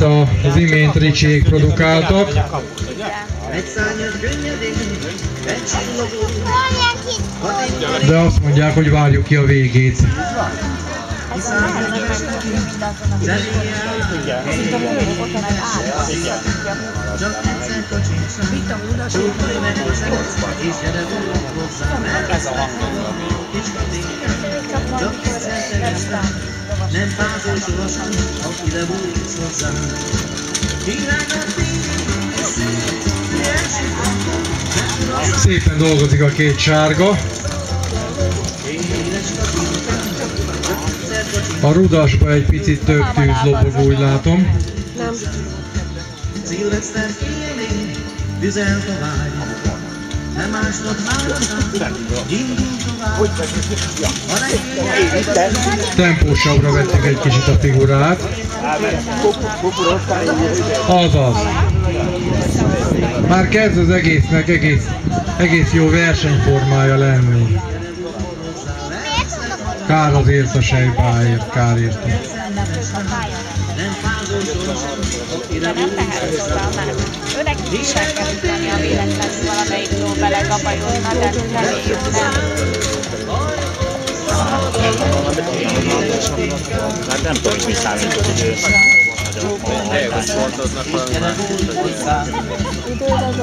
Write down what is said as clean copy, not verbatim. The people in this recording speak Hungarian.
amit az imént Ricsék produkáltak. De azt mondják, hogy várjuk ki a végét. Nem fázol sohasem, ha ide bújsz hozzám. Szépen dolgozik a két sárga. A rudasba egy picit több tűz lobog, úgy látom. Szilveszter félig tüzelt a vágy. Nem másnap hálósan, indul tovább. Tempósabbra vettük egy kicsit a figurát. Azaz. Már kezd az egésznek egész jó versenyformája lenni. Kár azért a sejpáért, kár érte. De nem tehet róla, mert őnek is el kell ütni, a véletlenül valamelyik ló belegabajolna, de reméljük nem. Hát nem tudom, hogy mi számít, hogy ő nagyon